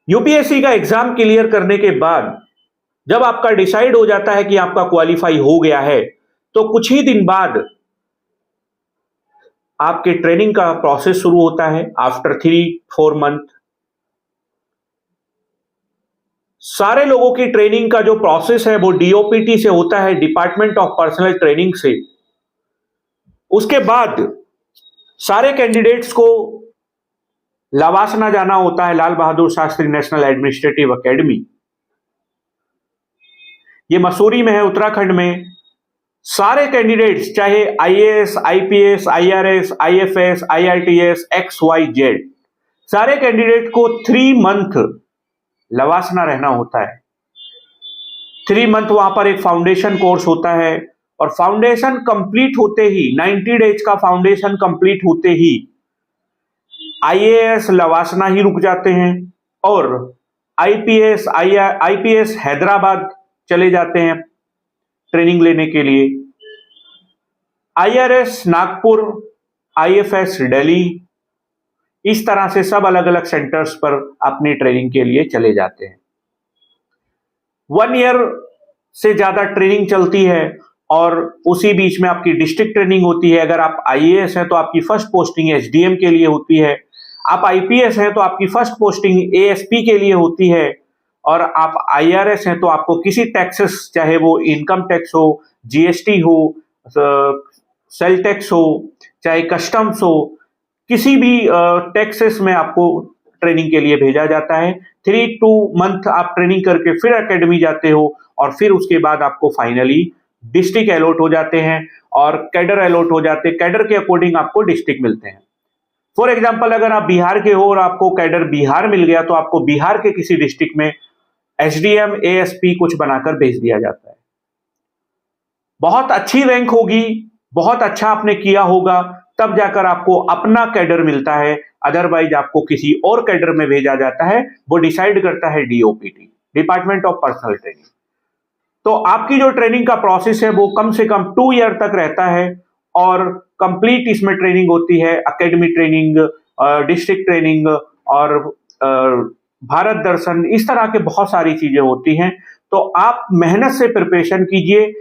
UPSC का exam clear करने के बाद जब आपका डिसाइड हो जाता है कि आपका क्वालिफाई हो गया है, तो कुछ ही दिन बाद आपके ट्रेनिंग का प्रोसेस शुरू होता है। आफ्टर 3-4 मंथ सारे लोगों की ट्रेनिंग का जो प्रोसेस है वो डीओपीटी से होता है, डिपार्टमेंट ऑफ पर्सनल ट्रेनिंग से। उसके बाद सारे कैंडिडेट्स को लवासना जाना होता है, Lal Bahadur Shastri national administrative academy. ये मसूरी में है, उत्तराखंड में। सारे कैंडिडेट्स चाहे IAS, IPS, IRS, IFS, IRTS, XYZ, सारे कैंडिडेट को 3 मंथ लवासना रहना होता है। 3 मंथ वहां पर एक फाउंडेशन कोर्स होता है और फाउंडेशन कंप्लीट होते ही 90 डेज का फाउंडेशन कंप्लीट होते ही आईएएस लवासना ही रुक जाते हैं और आईपीएस हैदराबाद चले जाते हैं ट्रेनिंग लेने के लिए। आईआरएस नागपुर, आईएफएस दिल्ली, इस तरह से सब अलग अलग सेंटर्स पर अपनी ट्रेनिंग के लिए चले जाते हैं। 1 ईयर से ज्यादा ट्रेनिंग चलती है और उसी बीच में आपकी डिस्ट्रिक्ट ट्रेनिंग होती है। अगर आप आईएएस हैं तो आपकी फर्स्ट पोस्टिंग एसडीएम के लिए होती है। आप आईपीएस हैं तो आपकी फर्स्ट पोस्टिंग एएसपी के लिए होती है। और आप आईआरएस हैं तो आपको किसी टैक्सेस, चाहे वो इनकम टैक्स हो, जीएसटी हो, सेल टैक्स हो, चाहे कस्टम्स हो, किसी भी टैक्सेस में आपको ट्रेनिंग के लिए भेजा जाता है। 3-2 मंथ आप ट्रेनिंग करके फिर एकेडमी जाते हो और फिर उसके बाद आपको फाइनली डिस्ट्रिक्ट अलॉट हो जाते हैं और कैडर अलॉट हो जाते हैं। कैडर के अकॉर्डिंग आपको डिस्ट्रिक्ट मिलते हैं। फॉर एग्जाम्पल, अगर आप बिहार के हो और आपको कैडर बिहार मिल गया तो आपको बिहार के किसी डिस्ट्रिक्ट में एसडीएम, एएसपी कुछ बनाकर भेज दिया जाता है। बहुत अच्छी रैंक होगी, बहुत अच्छा आपने किया होगा, तब जाकर आपको अपना कैडर मिलता है। अदरवाइज आपको किसी और कैडर में भेजा जाता है। वो डिसाइड करता है DOPT, department of personal training. तो आपकी जो ट्रेनिंग का प्रोसेस है वो कम से कम 2 ईयर तक रहता है और कंप्लीट इसमें ट्रेनिंग होती है। एकेडमी ट्रेनिंग, डिस्ट्रिक्ट ट्रेनिंग और भारत दर्शन, इस तरह के बहुत सारी चीजें होती हैं। तो आप मेहनत से प्रिपरेशन कीजिए,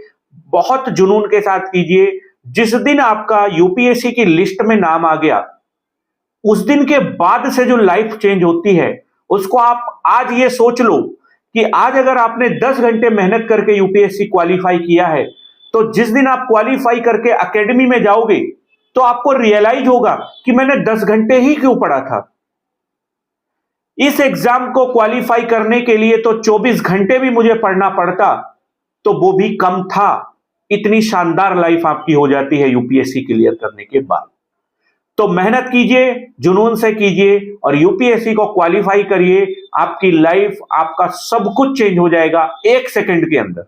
बहुत जुनून के साथ कीजिए। जिस दिन आपका यूपीएससी की लिस्ट में नाम आ गया, उस दिन के बाद से जो लाइफ चेंज होती है उसको आप आज ये सोच लो कि आज अगर आपने 10 घंटे मेहनत करके यूपीएससी क्वालिफाई किया है, तो जिस दिन आप क्वालिफाई करके एकेडमी में जाओगे तो आपको रियलाइज होगा कि मैंने 10 घंटे ही क्यों पढ़ा था। इस एग्जाम को क्वालिफाई करने के लिए तो 24 घंटे भी मुझे पढ़ना पड़ता, तो वो भी कम था। इतनी शानदार लाइफ आपकी हो जाती है यूपीएससी क्लियर करने के बाद। तो मेहनत कीजिए, जुनून से कीजिए और यूपीएससी को क्वालिफाई करिए। आपकी लाइफ, आपका सब कुछ चेंज हो जाएगा 1 सेकंड के अंदर।